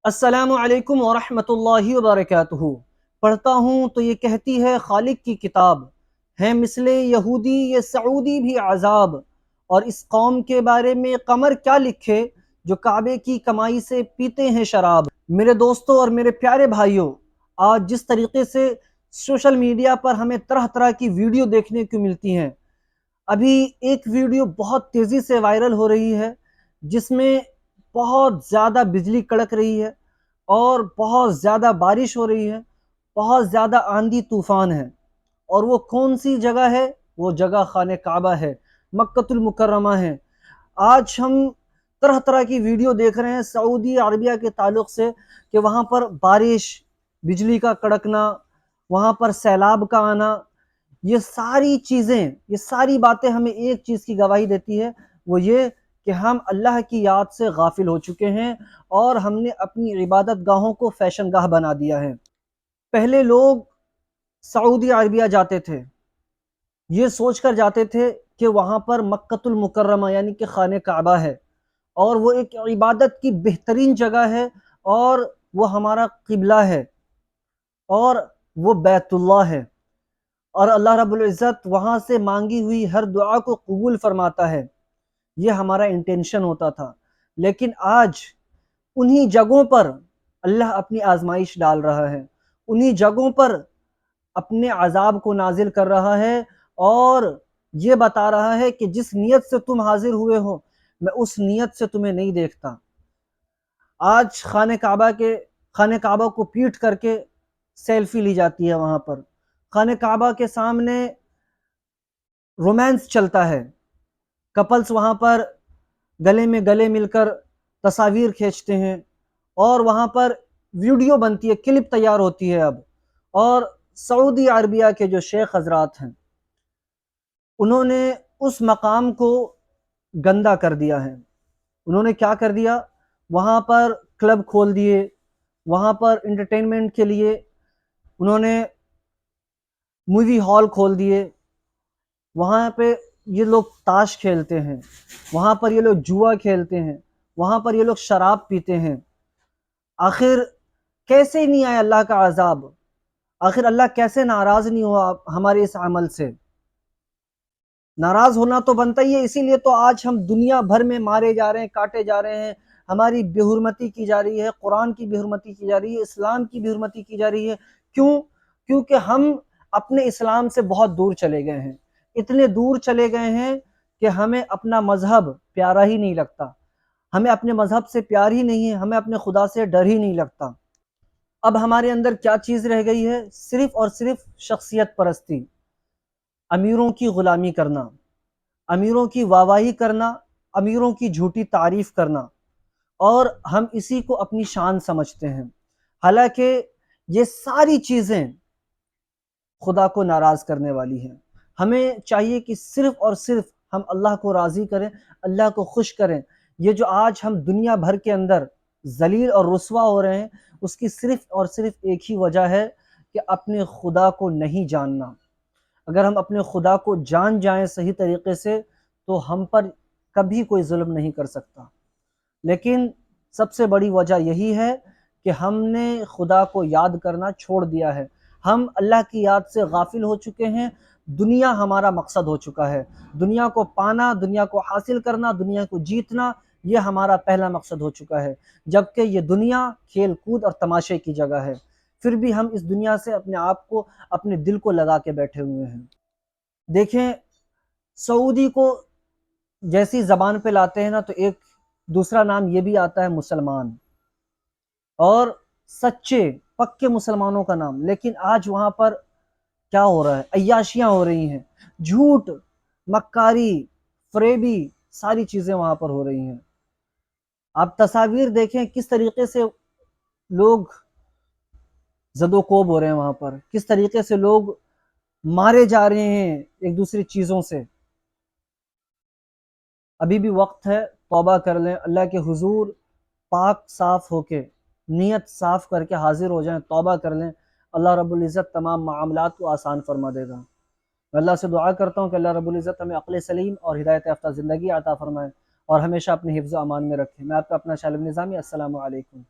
السلام علیکم ورحمۃ اللہ وبرکاتہ۔ پڑھتا ہوں تو یہ کہتی ہے خالق کی کتاب، ہے مثل یہودی یہ سعودی بھی عذاب، اور اس قوم کے بارے میں قمر کیا لکھے جو کعبے کی کمائی سے پیتے ہیں شراب۔ میرے دوستوں اور میرے پیارے بھائیوں، آج جس طریقے سے سوشل میڈیا پر ہمیں طرح طرح کی ویڈیو دیکھنے کو ملتی ہیں، ابھی ایک ویڈیو بہت تیزی سے وائرل ہو رہی ہے جس میں بہت زیادہ بجلی کڑک رہی ہے اور بہت زیادہ بارش ہو رہی ہے، بہت زیادہ آندھی طوفان ہے، اور وہ کون سی جگہ ہے؟ وہ جگہ خانہ کعبہ ہے، مکۃ المکرمہ ہے۔ آج ہم طرح طرح کی ویڈیو دیکھ رہے ہیں سعودی عربیہ کے تعلق سے کہ وہاں پر بارش، بجلی کا کڑکنا، وہاں پر سیلاب کا آنا، یہ ساری چیزیں، یہ ساری باتیں ہمیں ایک چیز کی گواہی دیتی ہے، وہ یہ کہ ہم اللہ کی یاد سے غافل ہو چکے ہیں اور ہم نے اپنی عبادت گاہوں کو فیشن گاہ بنا دیا ہے۔ پہلے لوگ سعودی عربیہ جاتے تھے، یہ سوچ کر جاتے تھے کہ وہاں پر مکۃ المکرمہ یعنی کہ خانہ کعبہ ہے، اور وہ ایک عبادت کی بہترین جگہ ہے، اور وہ ہمارا قبلہ ہے، اور وہ بیت اللہ ہے، اور اللہ رب العزت وہاں سے مانگی ہوئی ہر دعا کو قبول فرماتا ہے۔ یہ ہمارا انٹینشن ہوتا تھا، لیکن آج انہی جگہوں پر اللہ اپنی آزمائش ڈال رہا ہے، انہی جگہوں پر اپنے عذاب کو نازل کر رہا ہے، اور یہ بتا رہا ہے کہ جس نیت سے تم حاضر ہوئے ہو میں اس نیت سے تمہیں نہیں دیکھتا۔ آج خانہ کعبہ کو پیٹ کر کے سیلفی لی جاتی ہے، وہاں پر خانہ کعبہ کے سامنے رومانس چلتا ہے، کپلز وہاں پر گلے میں گلے مل کر تصاویر کھینچتے ہیں، اور وہاں پر ویڈیو بنتی ہے، کلپ تیار ہوتی ہے اب، اور سعودی عربیہ کے جو شیخ حضرات ہیں انہوں نے اس مقام کو گندا کر دیا ہے۔ انہوں نے کیا کر دیا؟ وہاں پر کلب کھول دیے، وہاں پر انٹرٹینمنٹ کے لیے انہوں نے مووی ہال کھول دیے، وہاں پہ یہ لوگ تاش کھیلتے ہیں، وہاں پر یہ لوگ جوا کھیلتے ہیں، وہاں پر یہ لوگ شراب پیتے ہیں۔ آخر کیسے نہیں آیا اللہ کا عذاب؟ آخر اللہ کیسے ناراض نہیں ہوا ہمارے اس عمل سے؟ ناراض ہونا تو بنتا ہی ہے، اسی لیے تو آج ہم دنیا بھر میں مارے جا رہے ہیں، کاٹے جا رہے ہیں، ہماری بے حرمتی کی جا رہی ہے، قرآن کی بے حرمتی کی جا رہی ہے، اسلام کی بے حرمتی کی جا رہی ہے۔ کیوں؟ کیونکہ ہم اپنے اسلام سے بہت دور چلے گئے ہیں، اتنے دور چلے گئے ہیں کہ ہمیں اپنا مذہب پیارا ہی نہیں لگتا، ہمیں اپنے مذہب سے پیار ہی نہیں ہے، ہمیں اپنے خدا سے ڈر ہی نہیں لگتا۔ اب ہمارے اندر کیا چیز رہ گئی ہے؟ صرف اور صرف شخصیت پرستی، امیروں کی غلامی کرنا، امیروں کی واہواہی کرنا، امیروں کی جھوٹی تعریف کرنا، اور ہم اسی کو اپنی شان سمجھتے ہیں، حالانکہ یہ ساری چیزیں خدا کو ناراض کرنے والی ہیں۔ ہمیں چاہیے کہ صرف اور صرف ہم اللہ کو راضی کریں، اللہ کو خوش کریں۔ یہ جو آج ہم دنیا بھر کے اندر ذلیل اور رسوا ہو رہے ہیں، اس کی صرف اور صرف ایک ہی وجہ ہے کہ اپنے خدا کو نہیں جاننا۔ اگر ہم اپنے خدا کو جان جائیں صحیح طریقے سے تو ہم پر کبھی کوئی ظلم نہیں کر سکتا، لیکن سب سے بڑی وجہ یہی ہے کہ ہم نے خدا کو یاد کرنا چھوڑ دیا ہے، ہم اللہ کی یاد سے غافل ہو چکے ہیں، دنیا ہمارا مقصد ہو چکا ہے، دنیا کو پانا، دنیا کو حاصل کرنا، دنیا کو جیتنا، یہ ہمارا پہلا مقصد ہو چکا ہے، جبکہ یہ دنیا کھیل کود اور تماشے کی جگہ ہے۔ پھر بھی ہم اس دنیا سے اپنے آپ کو، اپنے دل کو لگا کے بیٹھے ہوئے ہیں۔ دیکھیں، سعودی کو جیسی زبان پہ لاتے ہیں نا تو ایک دوسرا نام یہ بھی آتا ہے مسلمان، اور سچے پکے مسلمانوں کا نام، لیکن آج وہاں پر کیا ہو رہا ہے؟ عیاشیاں ہو رہی ہیں، جھوٹ، مکاری، فریبی، ساری چیزیں وہاں پر ہو رہی ہیں۔ آپ تصاویر دیکھیں کس طریقے سے لوگ زد و کوب ہو رہے ہیں، وہاں پر کس طریقے سے لوگ مارے جا رہے ہیں ایک دوسری چیزوں سے۔ ابھی بھی وقت ہے، توبہ کر لیں، اللہ کے حضور پاک صاف ہو کے، نیت صاف کر کے حاضر ہو جائیں، توبہ کر لیں، اللہ رب العزت تمام معاملات کو آسان فرما دے گا۔ میں اللہ سے دعا کرتا ہوں کہ اللہ رب العزت ہمیں عقل سلیم اور ہدایت یافتہ زندگی عطا فرمائے، اور ہمیشہ اپنے حفظ و امان میں رکھے۔ میں آپ کا اپنا شالم نظامی، السلام علیکم۔